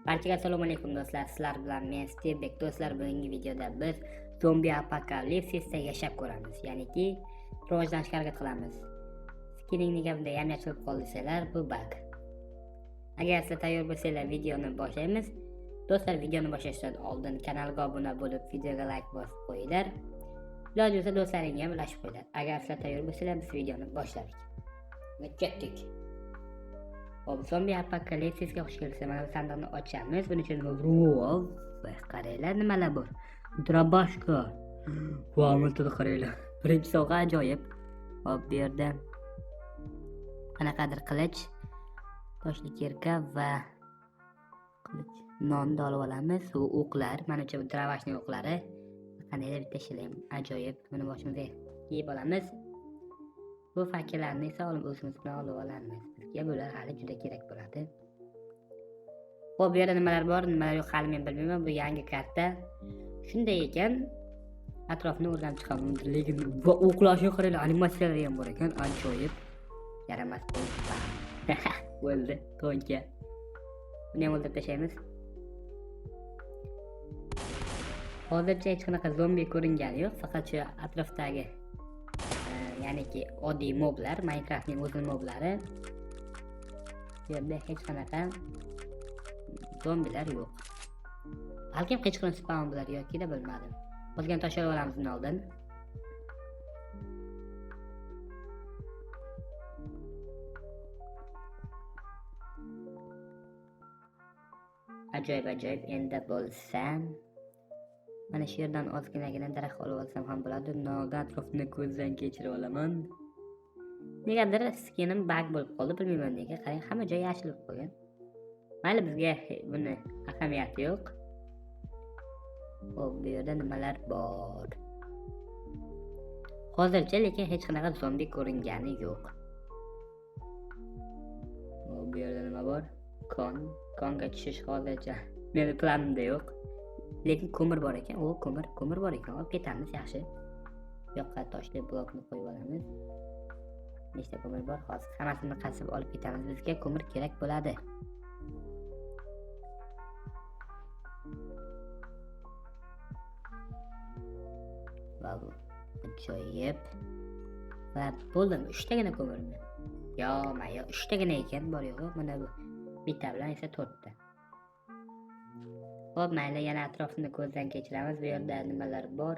Barchaga assalomu alaykum do'stlar. Sizlar bilan men Stevbek. Do'stlar, bugungi videoda biz zombi apokalipsisda yashab ko'ramiz. Ya'niki rivojlanishga harakat qilamiz. Fikringni gapida yamyash bo'lib qoldingizlar, bu bug. Agar siz tayyor bo'lsanglar, videoni boshlaymiz. Do'stlar, videoni boshlashdan oldin kanalga obuna bo'lib, videoga like bosib qo'yinglar. Iloji bo'lsa do'stlaringizga ham ulashib qo'yinglar. Agar siz tayyor bo'lsanglar, biz videoni boshladik. Va ketdik. Hop, zombi apokalipsisga xush kelibsiz. Mana bu sandiqni ochamiz. Buning uchun qaranglar nimalar bor. Drabashka. Voy, multida qaranglar. Birinchi sovg'a ajoyib. Hop, bu yerda qanaqadir qilich, toshli kirka va qilich, nonni olib olamiz. Bu o'qlar, menimcha bu dravashning o'qlari. Qanday bitta ishlayam, ajoyib. Buni boshimizga kiyib olamiz. Bu fakellarni esa o'zimiz bilan olib olamiz. Bizga bular hali juda kerak bo'ladi. Xo'p, bu yerda nimalar bor, nimalar yo'q hali men bilmayman. Bu yangi karta. Shunday ekan, atrofni o'rganib chiqaman. Lekin o'qlashga qaranglar, animatsiyalar ham bor ekan, ajoyib. Yaramas bo'ldi, to'nka. Buni ham o'ldirib tashlaymiz. Hozircha hech qanaqa zombi ko'ringani yo'q, faqat shu atrofdagi ya'niki oddiy moblar, Minecraftning o'zining moblari. Bu yerda hech qanaqa zombilar yo'q. Balkim qichqirib spawn bo'lar yoki-da bilmadim. O'zgan tashlab olamiz bundan oldin. Ajoyib. Endi bo'lsa mana shu yerdan ozginagina daraxt olib olsam ham bo'ladi. Noga atrofni ko'zdan kechirib olaman. Negadir skinim bug bo'lib qoldi, bilmayman nega. Qarang, hamma joy yashil bo'lib qolgan. Mayli, bizga buni ahamiyati yo'q. Xo'p, bu yerda nimalar bor? Hozircha lekin hech qanaqa zombi ko'ringani yo'q. Xo'p, bu yerda nima bor? Konga tushish hozircha meni planimda yo'q. Lekin ko'mir bor ekan. Ko'mir bor ekan. Olib ketamiz, yaxshi. Bu yoqqa toshli blokni qo'yib olamiz. Nechta ko'mir bor? Hozir hammasini qasib olib ketamiz. Bizga ko'mir kerak bo'ladi. Wow, ajoyib. Va bo'ldi, 3 tagina ko'mirmi? Yo, 3 tagina ekan, bor yo'q. Mana bu. Bitta bilan esa 4 ta. Hop, mayli, yana atrofini ko'zdan kechiramiz. Bu yerda nimalar bor?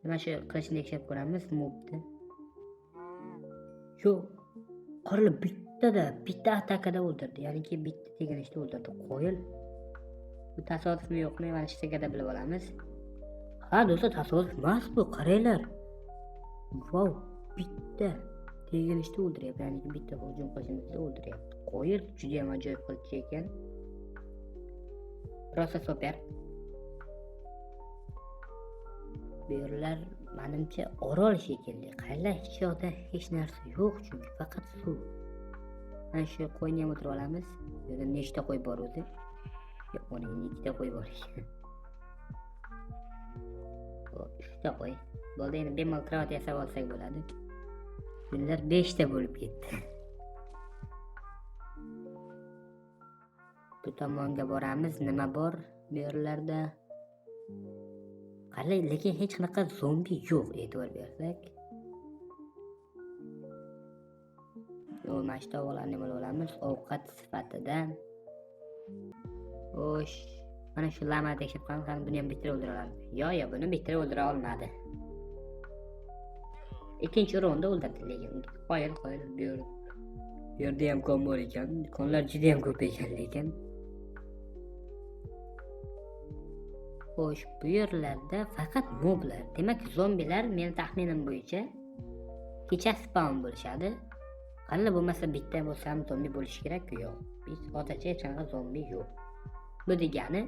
Mana shu qilichni tekshirib ko'ramiz, mobni. Yo'q. Qaranglar, bitta atakada o'ldirdi. Ya'niki bitta teginishda o'ldirdi. Qo'yil. Bu tasodifmi yo'qmi? Mana shu sekada bilib olamiz. Ha, do'stlar, tasodif emas bu. Qaranglar. Wow, bitta teginishda o'ldiryapti. Ya'niki bitta hujum qilishimizda o'ldiryapti. Qo'yil, juda ham ajoyib qilich ekan. Prosa super. Bu yerlar menimcha orol shekilli. Qaranglar, hech yoqda hech narsa yo'q, chunki faqat suv. Mana shu qo'yni ham o'tirib olamiz. Bu yerda nechta qo'y bor o'zi? Yo'q, 12 ta qo'y bor ekan. 3 ta qo'y. Bo'ldi, endi bemalol kravat yasab olsak bo'ladi. Bunlar 5 ta bo'lib ketdi. Bu tomonga boramiz. Nima bor bu yerlarda? Qarang, lekin hech qanaqa zombi yo'q, e'tibor bersak. Mana shu tovoqlarni olib olamiz ovqat sifatida. Xo'sh, mana shu lamani tekshirib qolamiz. Buni ham bitta o'ldira olamiz. Yo'q, buni bitta o'ldira olmadi. Ikkinchi o'rinda o'ldirdi, lekin qo'yil bu yerda ham kon bor ekan. Konlar juda ham ko'p ekan lekin. Xo'sh, bu yerlarda faqat moblar. Demak, zombilar meni taxminim bo'yicha kecha spawn bo'lishadi. Qanday bo'lmasa bitta bo'lsa ham zombi bo'lishi kerak-ku, yo'q. Biz hozircha hech qanaqa zombi yo'q. Bu degani,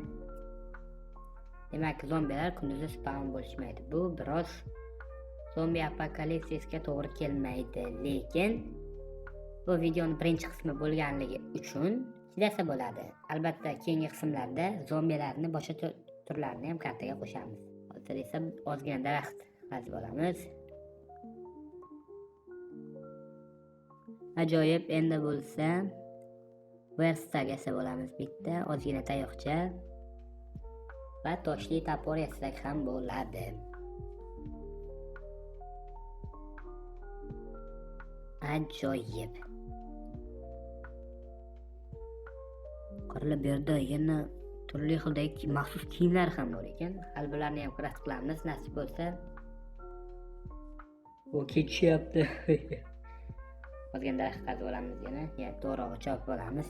demak, zombilar kunduzi spawn bo'lishmaydi. Bu biroz zombi apokalipsisga to'g'ri kelmaydi, lekin bu videoning birinchi qismi bo'lganligi uchun chidasa bo'ladi. Albatta, keyingi qismlarda zombilarni boshqa turlarini ham kartaga qo'shamiz. Hozir esa ozgina daraxt qazib olamiz. Ajoyib. Endi bo'lsa Verstag yasab olamiz bitta, ozgina tayoqcha va toshli topor yasasak ham bo'ladi. Ajoyib. Qaranglar, bu yerda yana turli xildagi maxsus kiyimlar ham bor ekan. Hali bularni ham craft qilamiz, nasib bo'lsa. Bu ketishyapti. Ozgina daraxt qazib olamiz yana. To'g'rog'i chopib olamiz.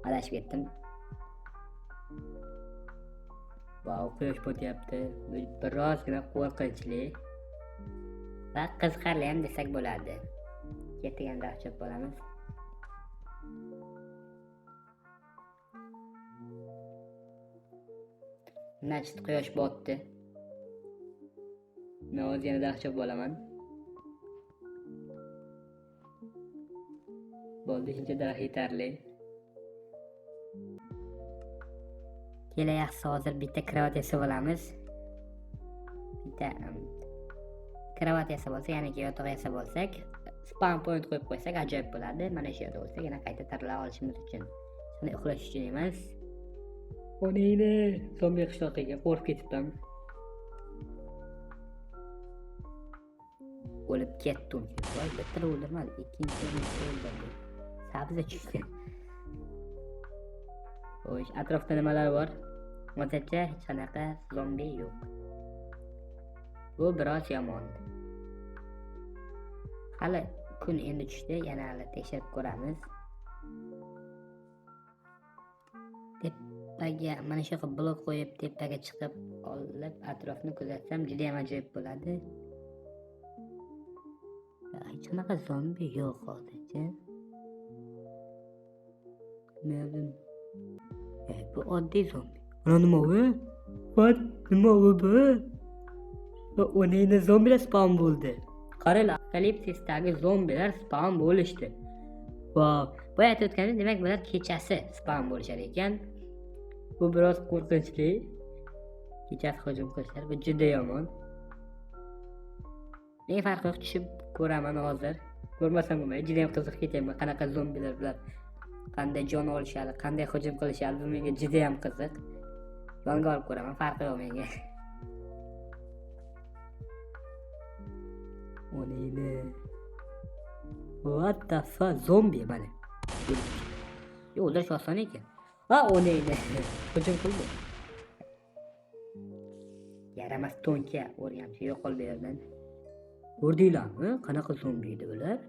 Adashib ketdim. Vau, quyosh botyapti. Birozgina qo'rqinchli va qiziqarli ham desak bo'ladi. Ketigan daraxt chopib olamiz. Nachit quyosh botdi. Men o'z yana daraxt chopib olaman. Bo'ldi, shuncha daraxt yetarli. Kelajaksa hozir bitta kravat yasab olamiz. Bitta kravat yasab olsak, yana yotoq yasab olsak, spawn point qo'yib qo'ysak ajoyib bo'ladi. Mana shu yerda bo'lsa, yana qayta tarlab olishimiz uchun. Shuni uxlash uchun emas. Onayni zombi qishloqiga qo'rqib ketibdim. O'lib ketdim. Voy, bitta o'ldirmadi, ikkinchisini o'ldirdi. Sabzi tushdi. Xo'sh, atrofda nimalar bor? Hozircha hech qanaqa zombi yo'q. Bu biroz yomon. Hali kun endi tushdi, yana hali tekshirib ko'ramiz. Tepaga mana shu blok qo'yib tepaga chiqib olib atrofni kuzatsam juda ham ajoyib bo'ladi. Hech qanaqa zombi yo'q hozircha. Bu oddiy zombi. Mana nima bu? Nima bu? O'nayni zombilar spawn bo'ldi. Qaranglar, apokalipsisdagi zombilar spawn bo'lishdi. Vau, bu aytayotganim demak bular kechasi spawn bo'lishar ekan. Bu biroz qo'rqinchli. Kechasi hujum qilishar, bu juda yomon. Men farqi yo'q, tushib ko'raman hozir. Ko'rmasam bo'lmaydi, juda ham qiziqib ketyapman. Qanaqa zombilar bular? Qanday jon olishadi, qanday hujum qilishadi, bu menga juda ham qiziq. Yonga olib ko'raman, farqi yo'q menga. Onayni. What the fuck, zombi mana. Yo, o'ldirish oson ekan. Ha, onayni. Hujum qildi. Yaramas to'nka o'rgamchi yo'qol bu yerdan. Ko'rdinglarmi? Qanaqa zombi edi bular?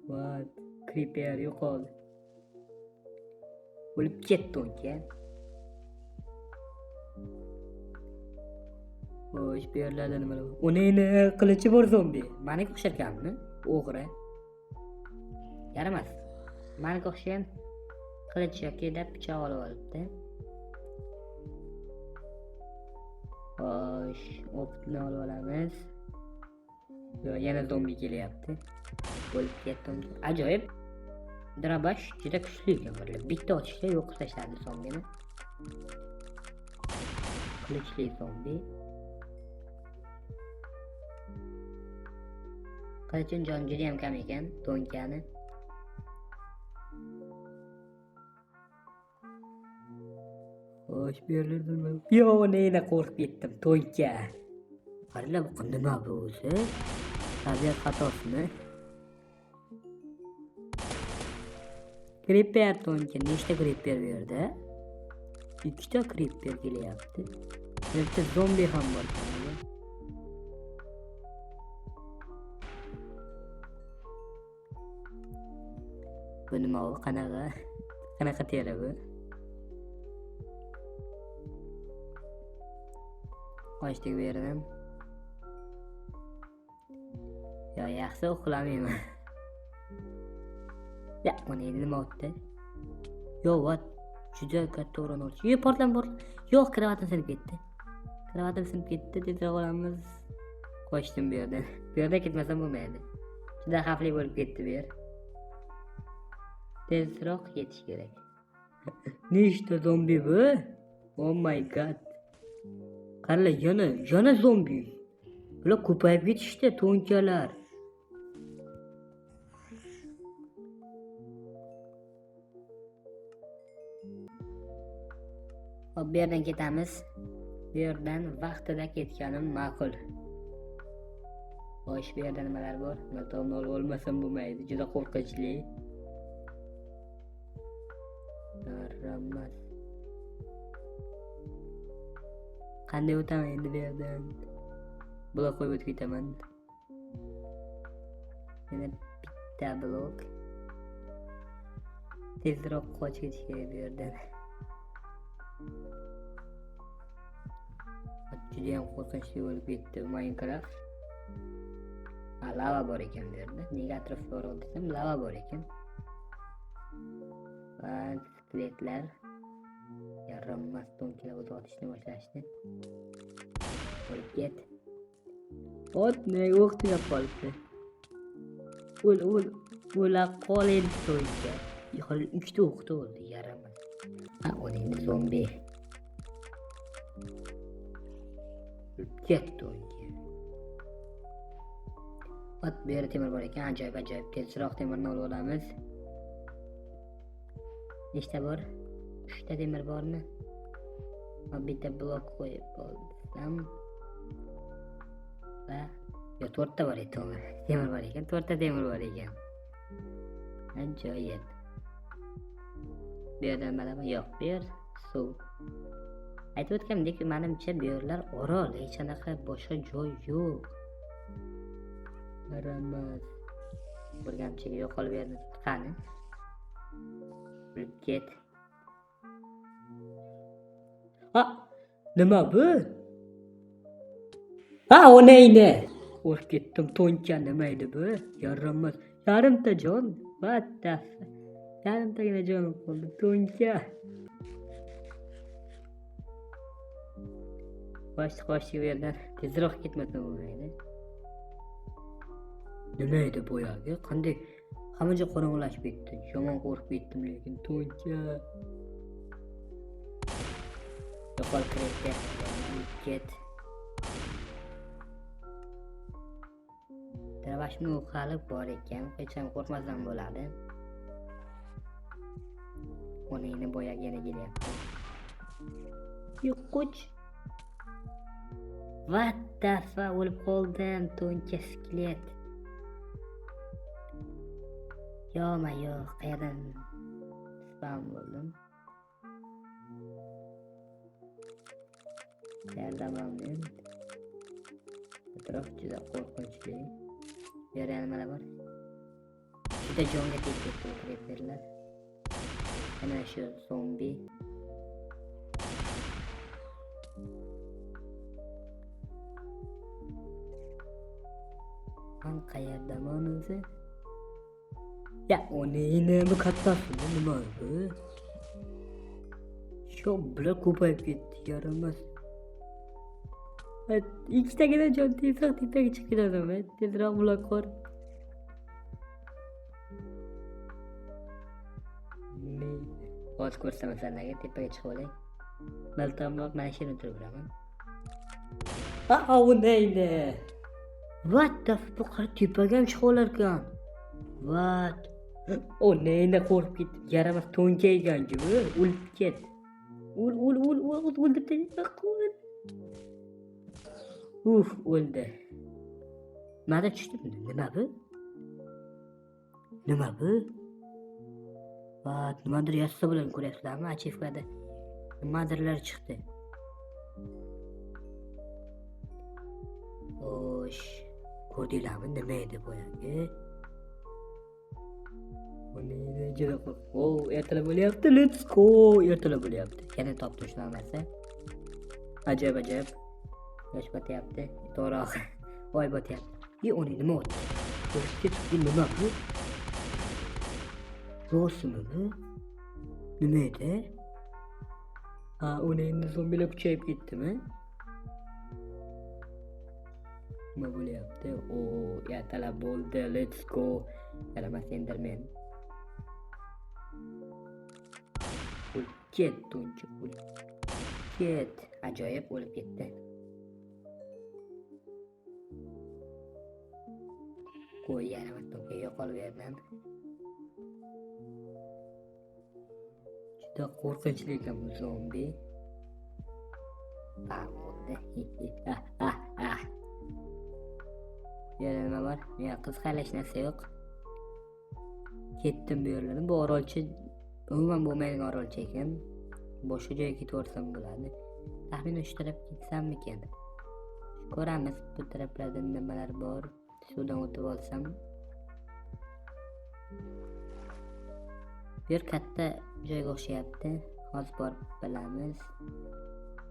What? Creeper yo'qoldi. O'lib ketdi to'nka. Xo'sh, bu yerlarda nimalar bor? Onayni qilichi bor zombi. Manga o'xsharkanmi? O'g'ri. Yaramas. Manga o'xshagan qilich yoki deb pichoq olib olibdi. Xo'sh, opni olib olamiz. Yana zombi kelyapti. O'lib ketdi. Ajoyib. Drabash juda kuchli ekan. Bitta otishda yo'q qilib tashladi zombini. Qilichli zombi. Qilichning joni juda ham kam ekan, to'nkani. Xo'sh, bu yerlarda nima? Yo, neyna qo'rqib ketdim, to'nka. Qaranglar, bu nima bu o'zi? Tabiat xatosimi? Creeper to'nka, nechta creeper bu yerda? 2 ta creeper kelyapti. Bitta zombi ham bor. Bu nima bu? Qanaqa teri bu? Ochdik bu yerdan. Yo, yaxshi uxlamayman. Ya, buni nima o'tdi? Yo, what? Juda katta o'rin oldi. Yo, portlam. Yo'q, kravatim sinib ketdi. Kravatim sinib ketdi, tezroq olamiz. Qochdim bu yerdan. Bu yerda ketmasam bo'lmaydi. Juda xavfli bo'lib ketdi bu yer. Tezroq ketish kerak. Nechta zombi bu? Oh my god. Qaranglar, yana zombi. Bular ko'payib ketishdi, to'nkalar. Hop, bu yerdan ketamiz. Bu yerdan vaqtida ketganim ma'qul. Xo'sh, bu yerda nimalar bor? Matomni olib olmasam bo'lmaydi. Juda qo'rqinchli. Yaramas. Qanday o'taman endi bu yerdan? Blok qo'yib o'tib ketaman. Yana bitta blok. Tezroq qochib ketish kerak bu yerdan. Juda ham qo'rqinchli bo'lib ketdi Minecraft. Lava bor ekan bu yerda. Nega atrofga borib desam, lava bor ekan. Va skeletlar yaramas to'nkalar o'z otishni boshlashdi. O'lib ket. Ot nega o'q tugab qolibdi. O'la qol endi to'nka. Hali 3 ta o'qda o'ldi, yaramas. Ha, endi zombi. Ket to'nka. Ot bu yerda temir bor ekan, ajoyib. Tezroq temirni olib olamiz. Nechta bor? 3 ta temir bormi? Bitta blok qo'yib olsam. Va 4 ta bor ekan. Temir bor ekan, 4 ta temir bor ekan. Ajoyib. Bu yerda nimalar? Yo'q, bu yer suv. Aytib o'tgandek, menimcha bu yerlar orol, hech qanaqa boshqa joy yo'q. Yaramas. O'rgamchiga yo'qolib yerni qani. O'lib ket. Ha, nima bu? Ha, o neydi? O'lib ketdim, to'nka nima edi bu? Yaramas. Yarimta jon. What the fuck? Yarimtagina jonim qoldi, to'nka. Qoch bu yerdan. Tezroq ketmasam bo'lmaydi. Nima edi bu yerga? Qanday? Hamma joy qorong'ulashib ketdi. Yomon qo'rqib ketdim lekin to'nka. Yo'qol kirdi. Ket. Travashni o'qalib bor ekan. Hech ham qo'rqmasam bo'ladi. Oningni boyagi yana kelyapti. Yo'q. What the fuck, o'lib qoldim, to'nka skelet. Yo'q, qayerdan spam bo'ldim? Qayerdaman men? Atrof juda qo'rqinchli. Bu yerda nimalar bor? Juda jonga tegib ketdi creeperlar. Mana shu zombi. Qayerdaman o'zi? Ya, nima kattasi nima bu? Shu blok ko'payib ketdi, yaramas. Ikkitagina jon tezroq tepaga chiqib ketadimi? Tezroq blok qor. Hozir ko'rsam sizlarga tepaga chiqib olay. Baltamroq mana shu yerda turib turaman. U neydi? What the fuck, tepaga ham chiqib olar ekan. What? O neydi, qo'rqib ketdim. Yaramas to'nka ekan-ku bu. O'lib ket. O'ldirdi. O'ldi. Mana tushdimmi? Nima bu? What? Nimadir yozsa bo'ladi, ko'ryapsizlarmi? Achivkada nimadirlar chiqdi. Xo'sh, ko'rdinglarmi nima edi bu yerga? Ertalab bo'lyapti, let's go. Ertalab bo'lyapti. Yana topdim shu narsa. Ajoyib. Yosh botyapti. To'g'ri. Voy botyapti. Uni nima bo'ldi? Nima bu? Rostmi bu? Nima edi? Uni endi zombilar kuchayib ketdimi? Nima bo'lyapti? Ertalab bo'ldi, let's go. Yaramas Enderman. Ket to'nka. Ket. Ajoyib o'lib ketdi. Qo'y, yaramas to'nka yo'qolib yerdan. Juda qo'rqinchli ekan bu zombi. Bam bo'ldi. Yana nima bor? Yo'q, qiziqarli hech narsa yo'q. Ketdim bu yerlardan. Bu orolcha umuman bo'lmaydigan orolcha ekan. Boshqa joyga ketaversam bo'ladi. Taxminan shu taraf ketsammikan. Ko'ramiz bu taraflarda nimalar bor. Suvdan o'tib olsam. Bu yer katta joyga o'xshayapti. Hozir borib bilamiz.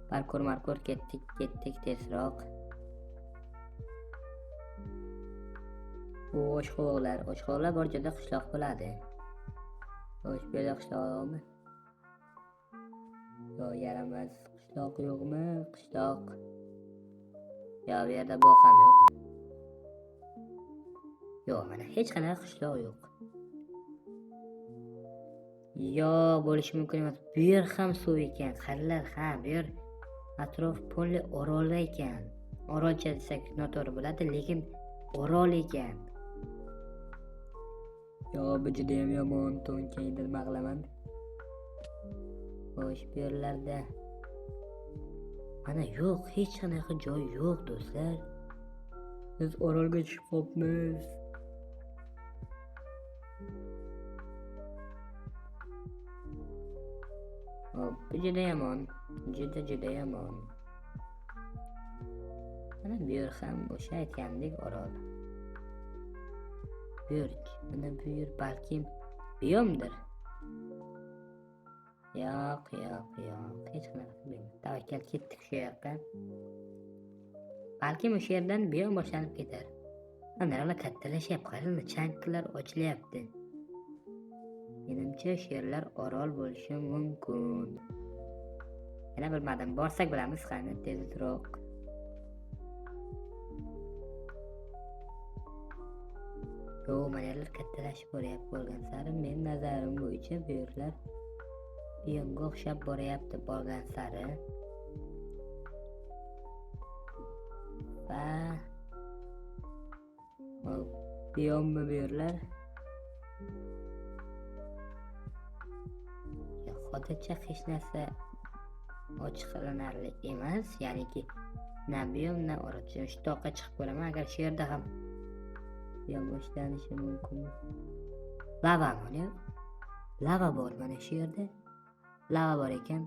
Parkour ketdik tezroq. Bu oshqovoqlar bor joyda qishloq bo'ladi. Xo'sh, bu yerda qishloqmi? Yo'q, yaramas. Qishloq yo'qmi? Qishloq. Yo'q, bu yerda bog' ham yo'q. Yo'q, mana hech qanaqa qishloq yo'q. Yo'q, bo'lishi mumkin emas. Bu yer ham suv ekan. Qarilar, ha, bu yer atrof polli orol ekan. Orolcha desak noto'g'ri bo'ladi, lekin orol ekan. Yo'q, bu juda ham yomon, to'nkaydi nima qilaman. Xo'sh, bu yerlarda mana yo'q, hech qanaqa joy yo'q, do'stlar. Biz orolga tushib qolibmiz. Hop, bu juda yomon. Juda yomon. Mana bu yer ham o'sha aytgandek orol. Mana bu yer balkim biyomdir. Yo'q. Hech qanaqa bilmayman. Tavakkal ketdik shu yoqqa. Balkim o'sha yerdan biyom boshlanib ketar. Mana kattalashyapti, qaranglar, chanklar ochilyapti. Menimcha shu yerlar orol bo'lishi mumkin. Yana bilmadim, borsak bilamiz, qani tezroq. Yo'q, mana yerlar kattalashib boryapti bo'lgan sari. Men nazarim bo'yicha bu yerlar biyomga o'xshab boryapti borgan sari. Va biyommi bu yerlar? Yo'q, hozircha hech narsa ochiqlanarli emas, ya'niki na biyom na orolcha. Shu toqqa chiqib ko'raman, agar shu yerda ham biyom boshlanishi mumkin. Lava bor mana shu yerda. Lava bor ekan.